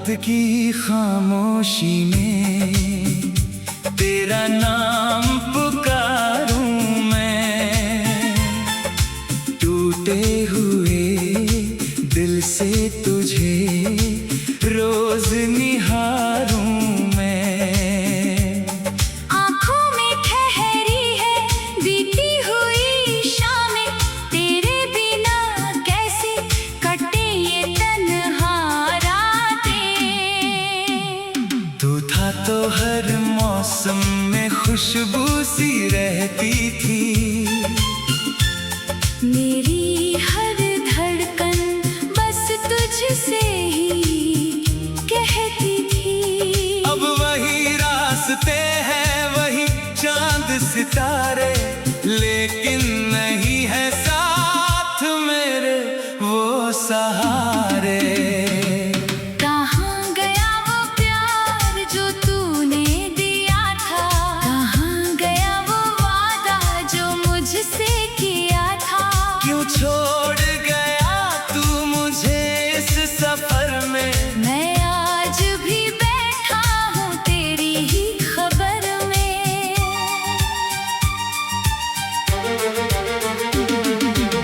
की खामोशी में तेरा नाम पुकारूं मैं, टूटे हुए दिल से तुझे रोज निहारूं मैं। आँखों में ठहरी है बीती हुई शामें, तेरे बिना कैसे कटे ये तन्हा रातें। तू था तो हर मौसम में खुशबू सी रहती थी, मेरी हर धड़कन बस तुझसे ही कहती थी। अब वही रास्ते हैं वही चांद सितारे, लेकिन नहीं है साथ मेरे वो सहारे। कहाँ गया वो प्यार जो तूने दिया था, कहाँ गया वो वादा जो मुझसे किया था। क्यों छोड़ गया तू मुझे इस सफर में, मैं आज भी बैठा हूँ तेरी ही खबर में।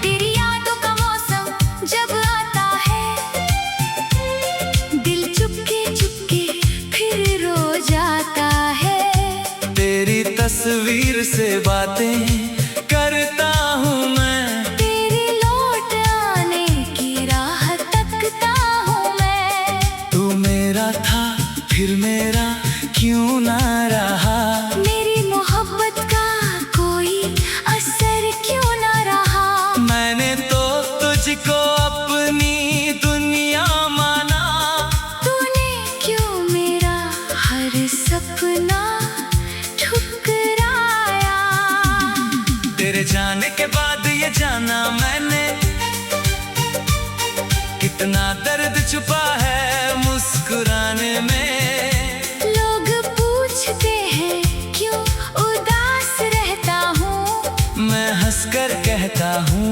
तेरी यादों का मौसम जब आता है, दिल चुपके चुपके फिर रो जाता है। तेरी तस्वीर से बातें करता हूँ मैं, तेरी लौट आने की राह तकता हूँ मैं। तू मेरा था फिर मेरा क्यों ना रहा, मेरी मोहब्बत का कोई असर क्यों ना रहा। मैंने तो तुझको अपनी दुनिया माना, तूने क्यों मेरा हर सपना ठुकराया। तेरे जाने के बाद ये जाना मैंने, कितना दर्द छुपा है मुस्कुराने में। लोग पूछते हैं क्यों उदास रहता हूँ, मैं हंसकर कहता हूँ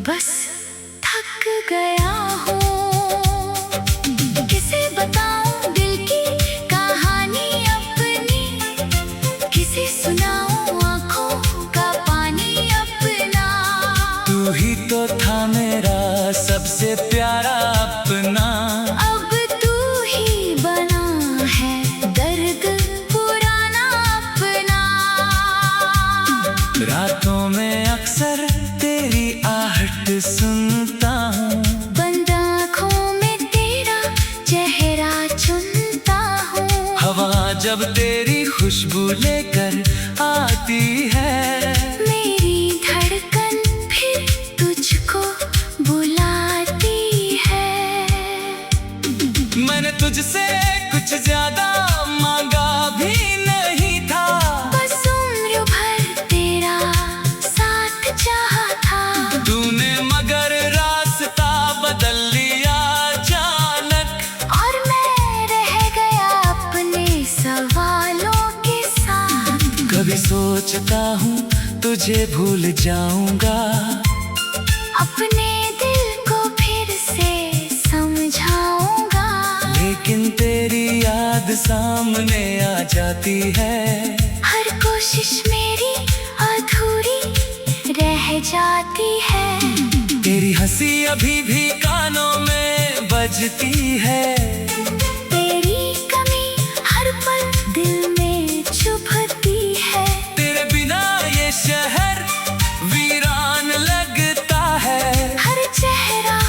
बस थक गया हूँ। किसे बताऊं दिल की कहानी अपनी, किसे सुनाऊं आँखों का पानी अपना। तू ही तो था मेरा सबसे प्यारा अपना, अब तू ही बना है दर्द पुराना अपना। रातों में अक्सर तेरी आहट सुनता हूँ, बंद आँखों में तेरा चेहरा चुनता हूँ। हवा जब तेरी खुशबू लेकर आती है, मेरी धड़कन फिर तुझको बुलाती है। मैंने तुझसे कुछ ज्यादा मांगा भी नहीं था, बस उम्र भर तेरा साथ चाहा था। तूने मगर रास्ता बदल लिया अचानक, और मैं रह गया अपने सवालों के साथ। कभी सोचता हूँ तुझे भूल जाऊंगा, अपने दिल को फिर से समझाऊंगा। लेकिन तेरी याद सामने आ जाती है, हर कोशिश मेरी अधूरी रह जाती है। तेरी हंसी अभी भी कानों में बजती है, तेरी कमी हर पल दिल में चुभती है। तेरे बिना ये शहर वीरान लगता है, हर चेहरा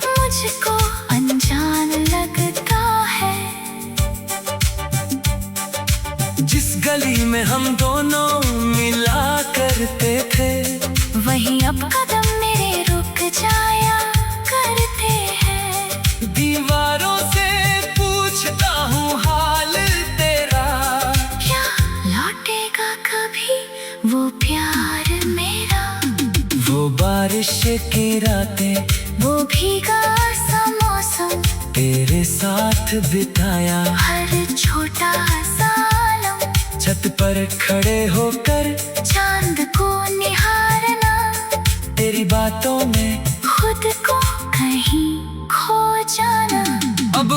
मुझको अनजान लगता है। जिस गली में हम दोनों मिला करते थे, वहीं अब कदम मेरे रुक जाया करते हैं। दीवारों से पूछता हूँ हाल तेरा, क्या लौटेगा कभी वो प्यार मेरा। वो बारिश की रातें वो भीगा सा मौसम, तेरे साथ बिताया, हर छोटा सा लम्हा छत पर खड़े होकर चांद को निहारना, तेरी बातों में खुद को कहीं खो जाना। अब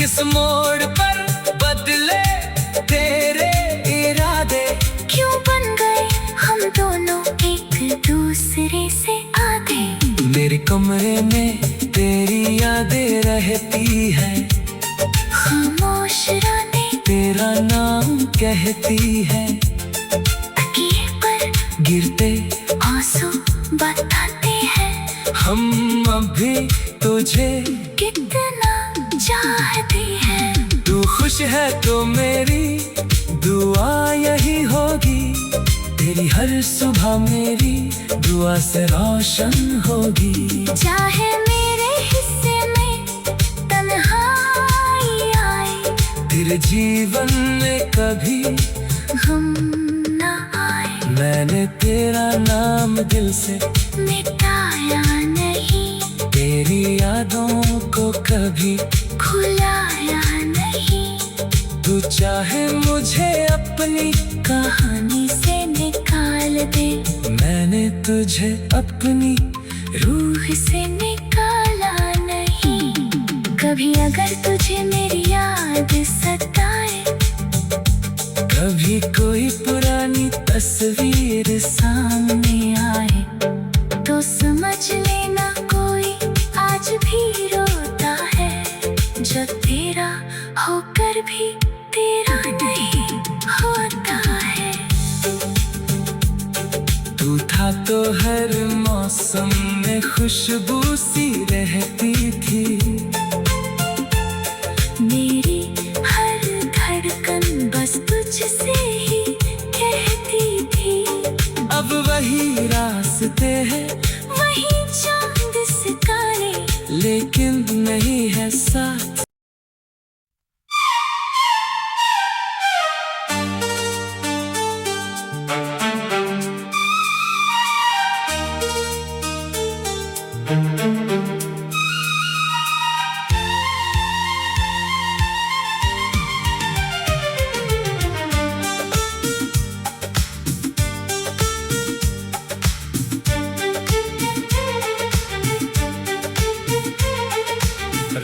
किस मोड़ पर बदले तेरे इरादे, क्यों बन गए हम दोनों एक दूसरे से आधे। मेरे कमरे में तेरी यादें रहती है, खामोश रातें तेरा नाम कहती है, तकिए पर गिरते आंसू बताते हैं हम अभी तुझे कितना चाहते हैं। तू खुश है तो मेरी दुआ यही होगी, तेरी हर सुबह मेरी दुआ से रोशन होगी। चाहे मेरे हिस्से में तन्हाई आए, तेरे जीवन में कभी हम ना आए, मैंने तेरा नाम दिल से मिटाया नहीं, तेरी यादों को कभी खुलाया नहीं। तू चाहे मुझे अपनी कहानी से निकाल दे, मैंने तुझे अपनी रूह से निकाला नहीं। कभी अगर तुझे मेरी याद सताए, कभी कोई पुरानी तस्वीर सामने आए, तो समझ लेना कोई आज भी रोता है, जब तेरा होकर भी तेरा नहीं होता है। तू था तो हर मौसम में खुशबू सी रहती थी, मेरी हर धड़कन बस तुझसे ही कहती थी। अब वही रास्ते हैं, वही चांद सितारे, लेकिन नहीं है साथ।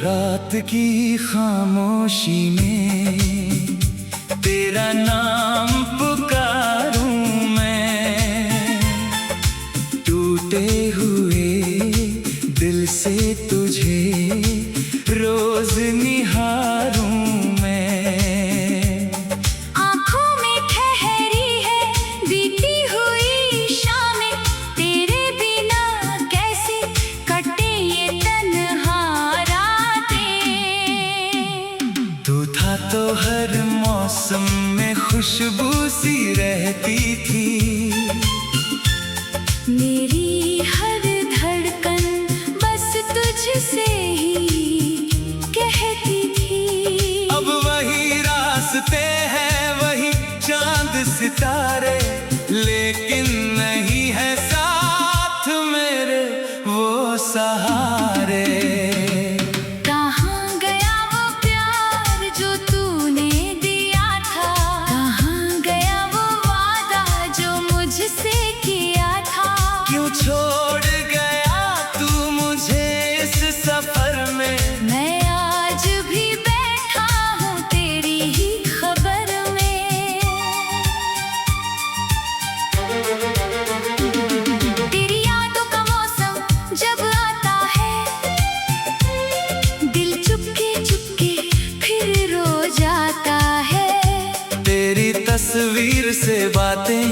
रात की खामोशी में तेरा नाम पुकारूं मैं, टूटे हुए दिल से तुझे रोज निहारूं मैं। आँखों में ठहरी है बीती हुई शामें, तेरे बिना कैसे कटे ये तन्हा रातें। तू था तो हर मौसम में खुशबू सी रहती थी, मेरी हर धड़कन बस तुझसे ही कहती थी। अब वही रास्ते हैं, वही चांद सितारे, लेकिन नहीं है साथ मेरे वो सहारे। कहाँ गया वो प्यार जो तूने दिया था, कहाँ गया वो वादा जो मुझसे किया था। क्यों छोड़ गया तू मुझे इस सफर में, मैं आज भी बैठा हूँ तेरी ही खबर में। तेरी यादों का मौसम जब आता है, दिल चुपके चुपके फिर रो जाता है। तेरी तस्वीर से बातें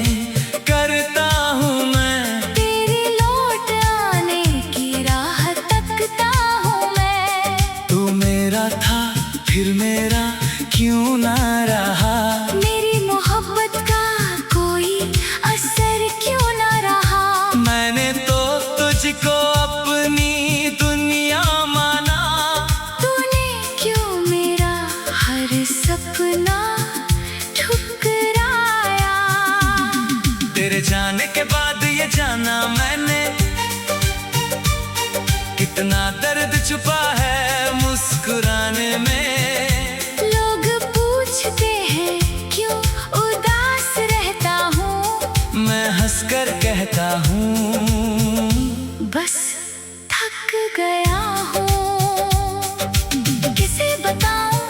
करता हूँ मैं, तेरी लौट आने की राह तकता हूँ मैं। तू मेरा था फिर मेरा क्यों ना रहा, मेरी मोहब्बत का कोई असर क्यों ना रहा। मैंने तो तुझको अपनी दुनिया माना, तूने क्यों मेरा हर सपना ठुकराया। तेरे जाने के बाद ये जाना मैंने, कितना दर्द छुपा है मुस्कुराने में। लोग पूछते हैं क्यों उदास रहता हूँ, मैं हंसकर कहता हूँ बस थक गया हूँ। किसे बताऊँ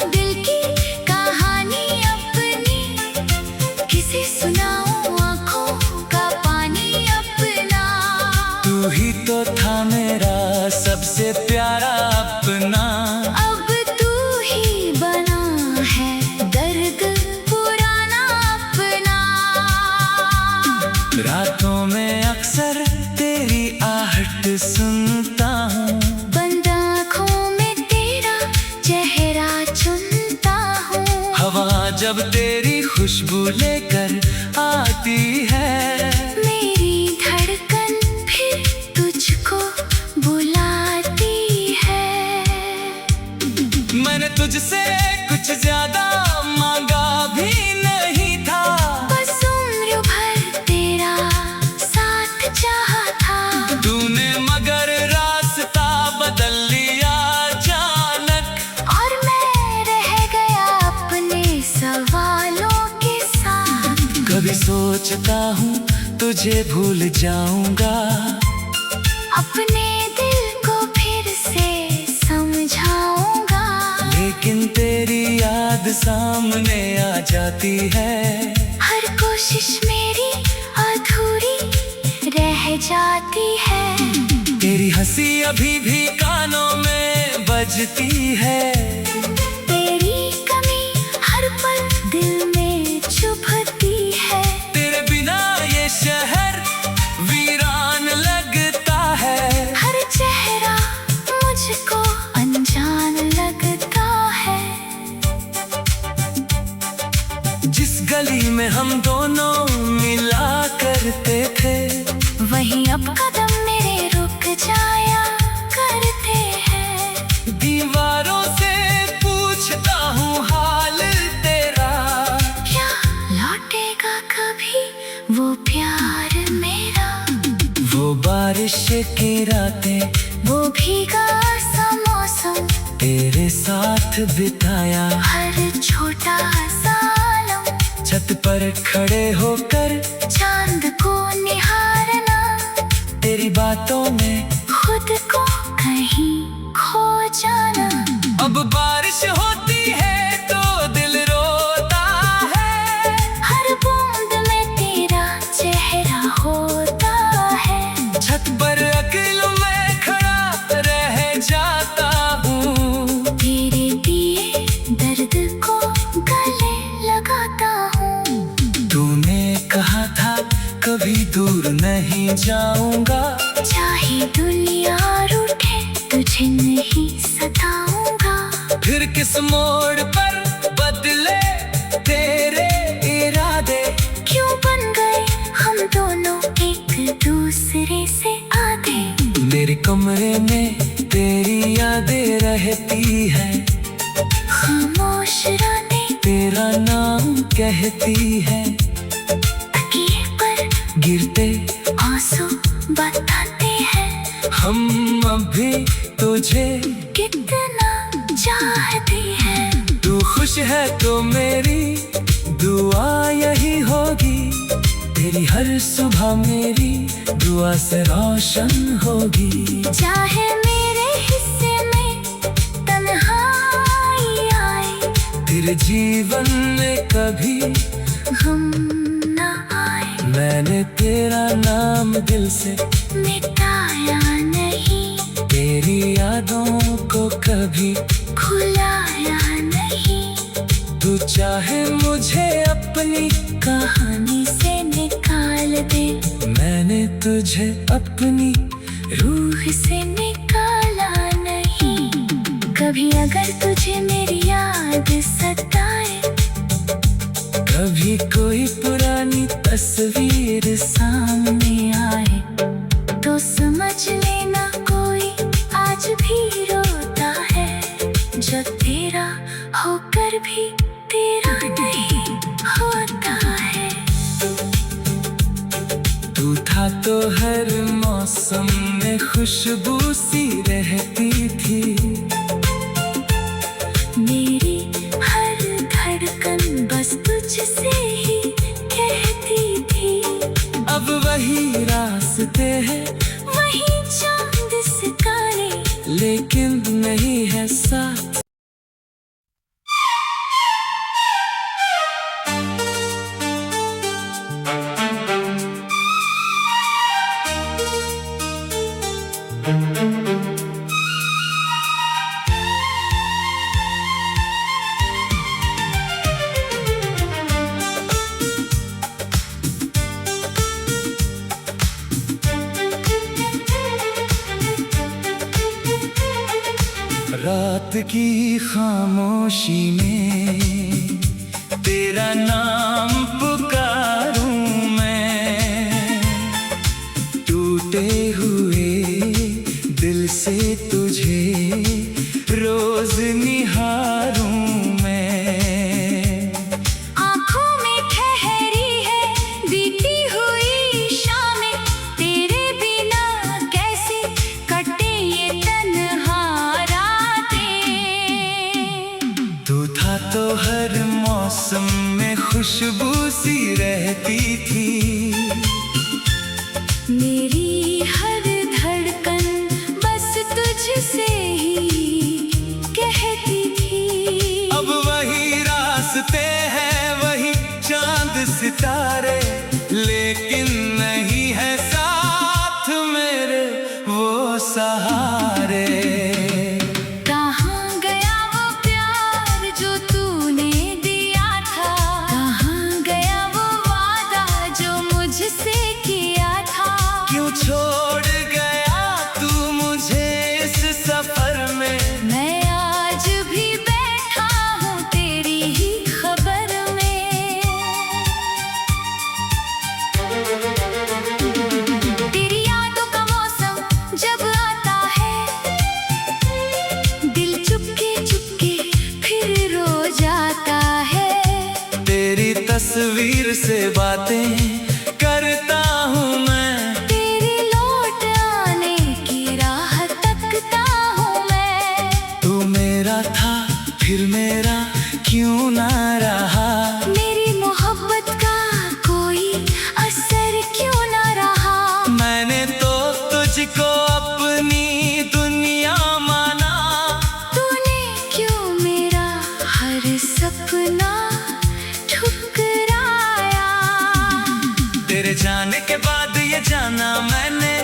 तेरा चुनता हूँ। हवा जब तेरी खुशबू लेकर आती है, मेरी धड़कन फिर तुझको बुलाती है। मैंने तुझसे कुछ ज्यादा मांगा भी नहीं था, बस उम्र भर तेरा साथ चाहा था। तूने मगर रास्ता बदल लिया अचानक, और मैं रह गया अपने सवालों के साथ। कभी सोचता हूँ तुझे भूल जाऊंगा, अपने दिल को फिर से समझाऊंगा। लेकिन तेरी याद सामने आ जाती है, हर कोशिश मेरी अधूरी रह जाती है। तेरी हंसी अभी भी कानों में बजती है, तेरी कमी हर पल दिल में चुभती है। तेरे बिना ये शहर वीरान लगता है, हर चेहरा मुझको अनजान लगता है। जिस गली में हम दोनों मिला करते थे, वहीं अब कदम मेरे रुक जाया करते हैं। दीवारों से पूछता हूँ हाल तेरा, क्या लौटेगा कभी वो प्यार मेरा? वो बारिश की रातें, वो भीगा सा मौसम, तेरे साथ बिताया। हर छोटा सा आलम, छत पर खड़े होकर चांद को निहारना। तेरी बातों में खुद को कहीं खो जाना। अब बारिश होती है तो दिल रोता है, हर बूंद में तेरा चेहरा होता है। छत पर अकेले मैं खड़ा रह जाता हूँ, तेरे दिए दर्द को गले लगाता हूँ। तूने कहा था कभी दूर नहीं जाऊंगा, चाहे दुनिया रूठे तुझे नहीं सताऊंगा। फिर किस मोड़ पर बदले तेरे इरादे, क्यों बन गए हम दोनों एक दूसरे से आधे। मेरे कमरे में तेरी यादें रहती है, खामोश रातें तेरा नाम कहती है। तकिए पर गिरते आंसू बताते हैं, हम अभी तुझे कितना चाहते हैं। तू खुश है तो मेरी दुआ यही होगी, तेरी हर सुबह मेरी दुआ से रोशन होगी। चाहे मेरे हिस्से में तन्हाई आए, तेरे जीवन में कभी गम न आए। मैंने तेरा नाम दिल से मिटाया नहीं, तेरी यादों को कभी भुलाया नहीं। तू चाहे मुझे अपनी कहानी से निकाल दे, मैंने तुझे अपनी रूह से निकाला नहीं। कभी अगर तुझे मेरी याद सताए, कभी कोई पुरानी तस्वीर सामने आए, तो समझ लेना कोई आज भी रोता है, जो तेरा होकर भी तेरा नहीं होता है। तू था तो हर मौसम में खुशबू सी रहती थी, मेरी हर धड़कन बस तुझसे ही कहती थी। अब वही रास्ते हैं, वही चांद सितारे, लेकिन नहीं है साथ। रात की खामोशी में तेरा नाम पुकारूं मैं, टूटे हुए दिल से तुझे रोज निहारूं मैं। आँखों में ठहरी है बीती हुई शामें, तेरे बिना कैसे कटे ये तन्हा रातें। तू था तो हर मौसम में खुशबू सी रहती थी, मेरी हर धड़कन बस तुझसे ही कहती थी। अब वही रास्ते हैं वही चांद सितारे, लेकिन नहीं है साथ मेरे वो सहारे। कहाँ गया वो प्यार जो तूने दिया था, कहाँ गया वो वादा जो मुझसे किया था। क्यों छोड़ गया तू मुझे इस सफर में, मैं आज भी बैठा हूँ तेरी ही खबर में। तेरी यादों का मौसम जब आता है, दिल चुपके चुपके फिर रो जाता है। तेरी तस्वीर से बातें करता हूँ मैं, तेरे लौट आने की राह तकता हूँ मैं। तू मेरा था फिर मेरा क्यों ना रहा, मेरी मोहब्बत का कोई असर क्यों ना रहा। मैंने तो तुझको अपनी दुनिया माना, तूने क्यों मेरा हर सपना ठुकराया। तेरे जाने के बाद ये जाना मैंने,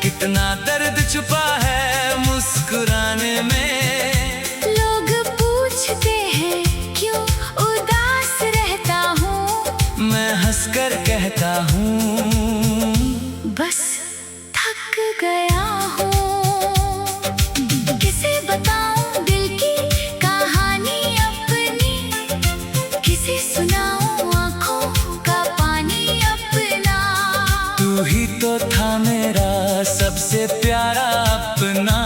कितना दर्द छुपा है मुस्कुराने में। लोग पूछते हैं क्यों उदास रहता हूँ, मैं हंसकर कहता हूँ बस थक गया हूँ। किसे बताऊं दिल की कहानी अपनी, किसे सुनाऊं आँखों का पानी अपना। तू ही तो था मेरा सबसे प्यारा अपना,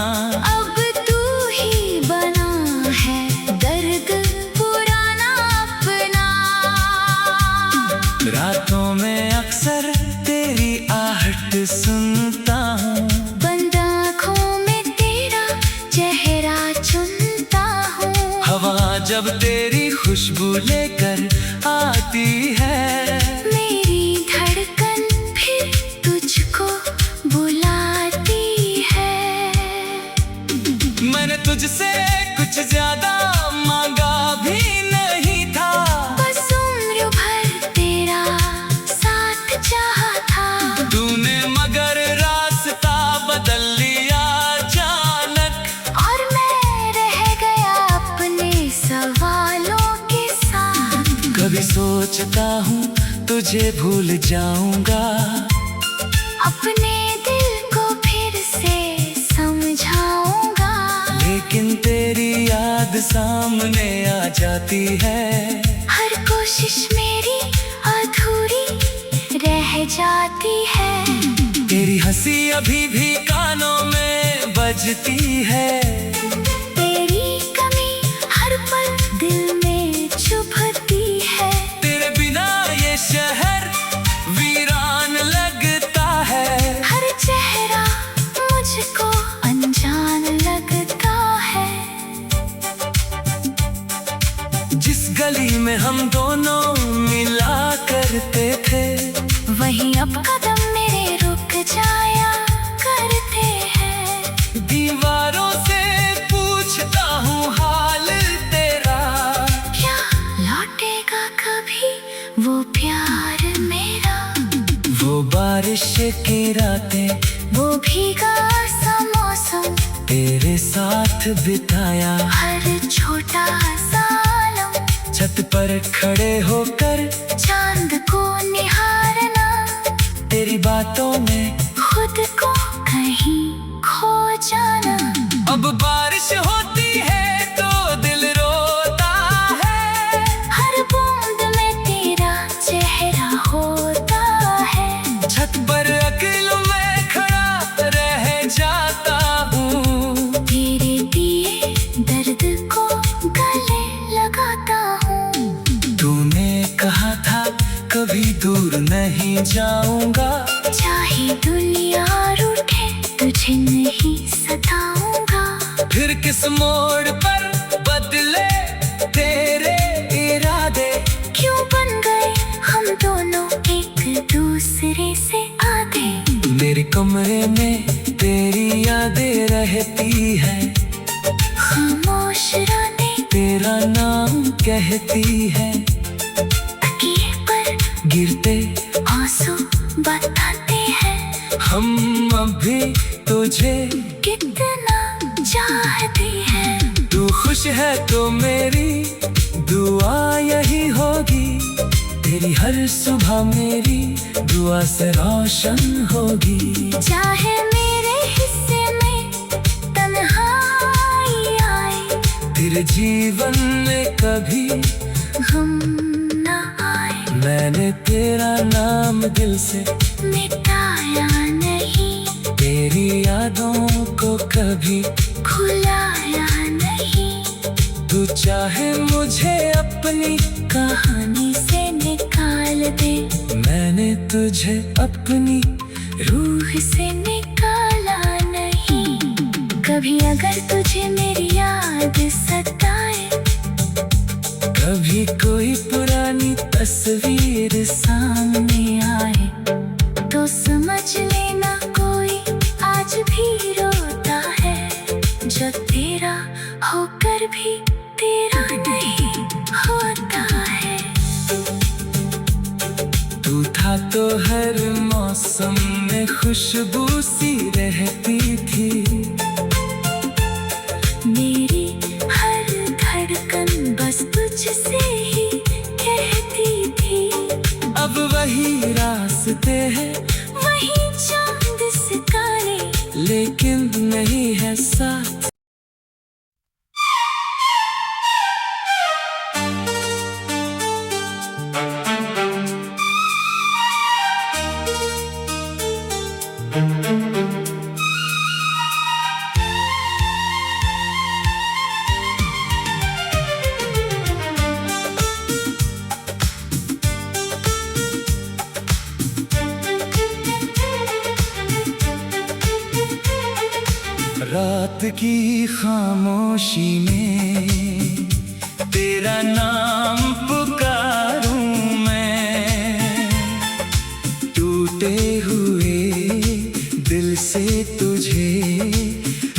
अब तू ही बना है दर्द पुराना अपना। रातों में अक्सर तेरी आहट सुनता हूँ, बंद आँखों में तेरा चेहरा चुनता हूँ। हवा जब तेरी खुशबू लेकर आती है, मेरी धड़कन फिर तुझको बुलाती है। मैंने तुझसे कुछ ज्यादा मांगा भी नहीं था, बस उम्र भर तेरा साथ चाहा था। तूने मगर रास्ता बदल लिया अचानक, और मैं रह गया अपने सवालों के साथ। कभी सोचता हूँ तुझे भूल जाऊंगा, अपने दिल को फिर से समझाऊंगा। लेकिन तेरी याद सामने आ जाती है, हर कोशिश मेरी अधूरी रह जाती है। तेरी हंसी अभी भी कानों में बजती है, तेरी कमी हर पल दिल में चुभती है। तेरे बिना ये शहर वीरान लगता है, हर चेहरा मुझको अनजान लगता है। जिस गली में हम दोनों मिला करते थे, वहीं अब कदम मेरे रुक जाया करते हैं। दीवारों से पूछता हूँ हाल तेरा, क्या लौटेगा कभी वो प्यार मेरा। वो बारिश की रातें, वो भीगा सा मौसम, तेरे साथ बिताया। हर छोटा सा आलम, छत पर खड़े होकर चांद को निहारना। तेरी बातों में खुद को कहीं खो जाना। अब जब बारिश होती है तो दिल रोता है, हर बूंद में तेरा चेहरा होता है। छत पर अकेले मैं खड़ा रह जाता हूँ, तेरे दिए दर्द को गले लगाता हूँ। तूने कहा था कभी दूर नहीं जाऊंगा, चाहे दुनिया रूठे तुझे नहीं सताऊंगा। फिर किस मोड़ पर बदले तेरे इरादे, क्यों बन गए हम दोनों एक दूसरे से आधे। मेरे कमरे में तेरी यादें रहती है, खामोश रातें तेरा नाम कहती है, तकिए पर गिरते आंसू बताते हैं हम अभी तुझे कितना चाहते हैं। तू खुश है तो मेरी दुआ यही होगी, तेरी हर सुबह मेरी दुआ से रोशन होगी। चाहे मेरे हिस्से में तन्हाई आए, तेरे जीवन में कभी हम ना आए। मैंने तेरा नाम दिल से मिटाया नहीं, तेरी यादों को कभी भुलाया नहीं। तू चाहे मुझे अपनी कहानी से निकाल दे, मैंने तुझे अपनी रूह से निकाला नहीं। कभी अगर तुझे मेरी याद सताए, कभी कोई पुरानी तस्वीर सामने आए, तो समझ लेना कोई आज भी रोता है, जो तेरा होकर भी तेरा नहीं होता है। तू था तो हर मौसम में खुशबू सी रहती थी, मेरी हर धड़कन बस तुझसे ही कहती थी। अब वही रास्ते हैं, वही चांद सितारे, लेकिन नहीं है साथ। रात की खामोशी में तेरा नाम पुकारूं मैं, टूटे हुए दिल से तुझे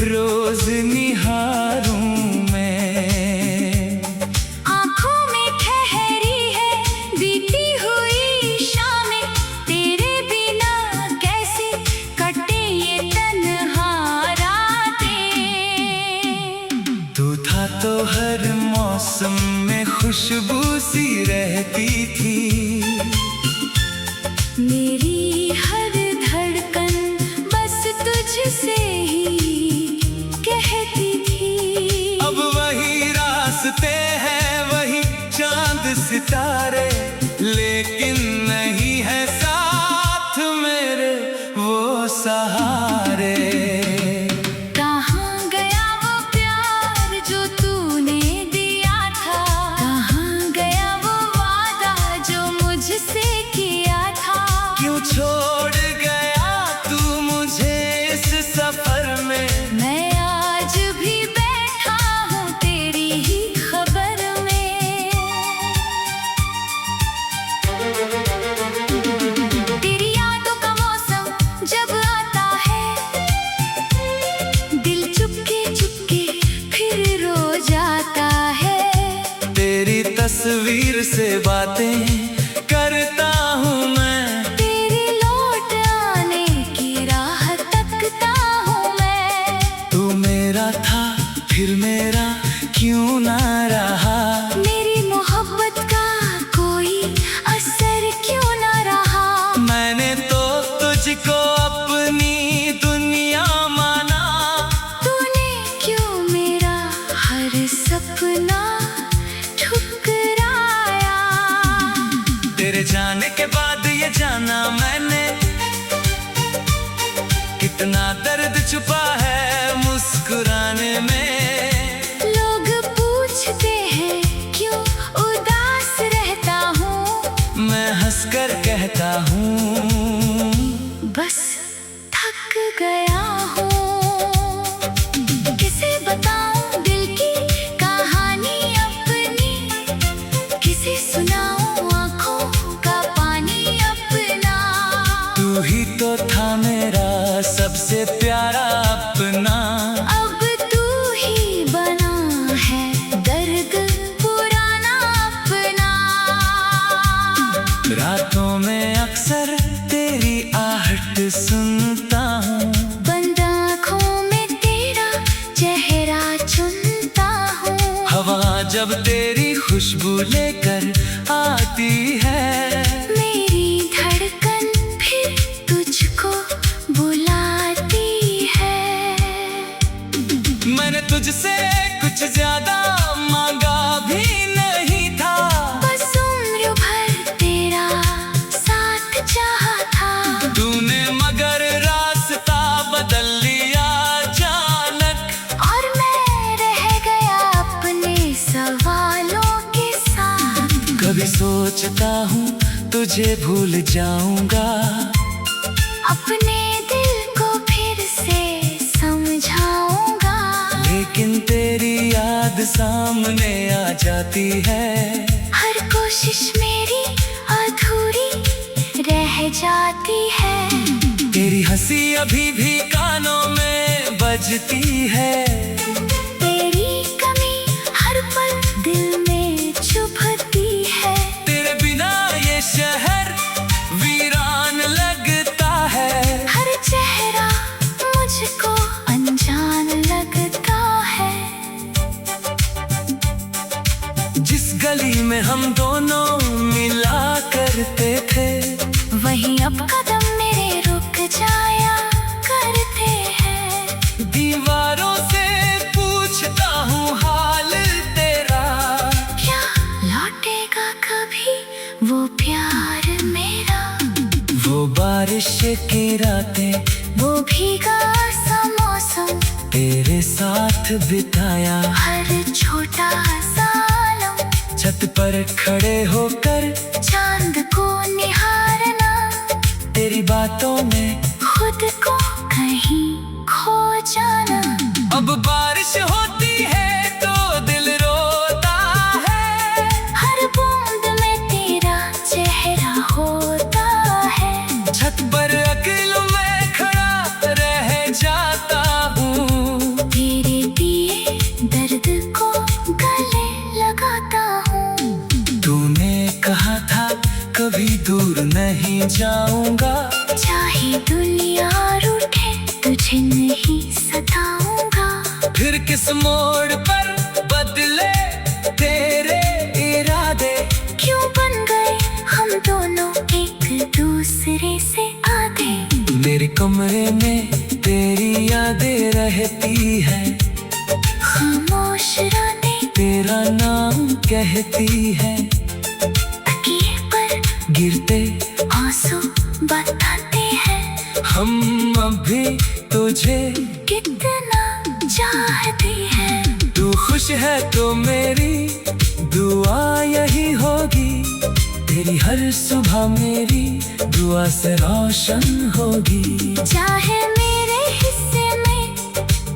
रोज निहारूं मैं। आँखों में ठहरी है बीती हुई शामें, तेरे बिना कैसे कटे ये तन्हा रातें। तू था तो हर मौसम में खुशबू सी रहती थी, मेरी हर धड़कन बस तुझसे ही कहती थी। अब वही रास्ते हैं, वही चांद सितारे, लेकिन नहीं है साथ मेरे वो सहारे। कहाँ गया वो प्यार जो तूने दिया था, कहाँ गया वो वादा जो मुझसे किया था। क्यों छोड़ गया तू मुझे इस सफर में, मैं आज भी बैठा हूँ तेरी ही खबर में। तेरी यादों का मौसम जब आता है, दिल चुपके चुपके फिर रो जाता है। तेरी तस्वीर से बातें करता हूँ मैं, तेरी लौट आने की राह तकता हूँ मैं। तू मेरा था फिर मेरा क्यों ना रहा, मेरी मोहब्बत का कोई असर क्यों ना रहा। मैंने तो तुझको अपनी दुनिया माना, तूने क्यों सपना ठुकराया। तेरे जाने के बाद ये जाना मैंने, कितना दर्द छुपा है मुस्कुराने में। लोग पूछते हैं क्यों उदास रहता हूँ, मैं हंसकर कहता हूँ बस थक गया हूँ। किसे बताऊं दिल की कहानी अपनी, किसे सुनाऊं आँखों का पानी अपना। तू ही तो था मेरा सबसे प्यारा अपना, अब तू ही बना है दर्द पुराना अपना। रातों में अक्सर तेरी आहट सुनता हूँ, बंद आँखों में तेरा चेहरा चुनता हूँ। हवा जब तेरी खुशबू लेकर आती है, मेरी धड़कन फिर तुझको बुलाती है। मैंने तुझसे कुछ ज्यादा मांगा भी नहीं था, बस उम्र भर तेरा साथ चाहा था। तूने मगर रास्ता बदल लिया अचानक, और मैं रह गया अपने सवालों के साथ। कभी सोचता हूँ तुझे भूल जाऊंगा, अपने दिल को फिर से समझाऊंगा। लेकिन तेरी याद सामने आ जाती है। हर कोशिश मेरी अधूरी रह जाती है। तेरी हंसी अभी भी कानों में बजती है, तेरी कमी हर पल दिल में चुभती है। तेरे बिना ये शहर वीरान लगता है। हर चेहरा मुझको अनजान लगता है। जिस गली में हम दोनों मिला करते थे, वहीं अब कदम मेरे रुक जाया करते हैं। दीवारों से पूछता हूँ हाल तेरा, क्या लौटेगा कभी वो प्यार मेरा। वो बारिश की रातें, वो भीगा सा मौसम, तेरे साथ बिताया। हर छोटा सा आलम, छत पर खड़े होकर चांद को निहारना। तेरी बातों में खुद को कहीं खो जाना। अब बारिश होती है तो दिल रोता है, हर बूंद में तेरा चेहरा होता है। छत पर अकेले मैं खड़ा रह जाता हूँ। तेरे दिए दर्द को गले लगाता हूँ। तूने कहा था कभी दूर नहीं जाऊंगा, चाहे दुनिया रूठे तुझे नहीं सताऊंगा। फिर किस मोड़ पर बदले तेरे इरादे, क्यों बन गए हम दोनों एक दूसरे से आधे। मेरे कमरे में तेरी यादें रहती है, खामोश रातें तेरा नाम कहती है। तकिए पर गिरते आंसू बताते हैं, हम अभी तुझे कितना चाहते हैं। तू खुश है तो मेरी दुआ यही होगी, तेरी हर सुबह मेरी दुआ से रोशन होगी। चाहे मेरे हिस्से में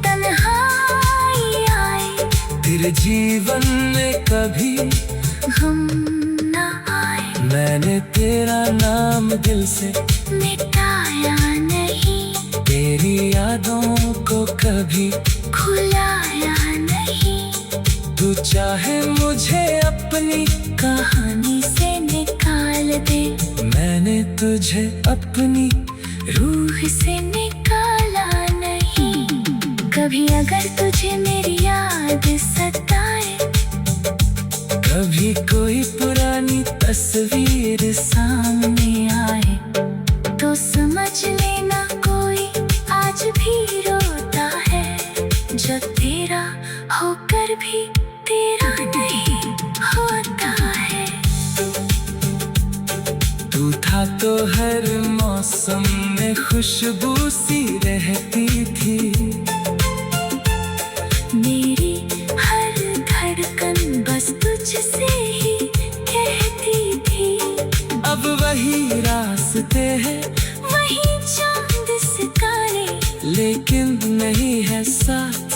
तन्हाई आए, तेरे जीवन में कभी हम ना आए। मैंने तेरा नाम दिल से मिटाया नहीं, तेरी यादों को कभी खुलाया नहीं। तू चाहे मुझे अपनी कहानी से निकाल दे, मैंने तुझे अपनी रूह से निकाला नहीं। कभी अगर तुझे मेरी याद सताए, कभी कोई पुरानी तस्वीर सामने आए, तो समझ लेना कोई आज भी रोता है, जब तेरा होकर भी तेरा नहीं होता है। तू था तो हर मौसम में खुशबू सी रहती थी। मेरी हर धड़कन बस तुझसे ही कहती थी। अब वही रास्ते हैं, वही चांद सितारे, लेकिन नहीं है साथ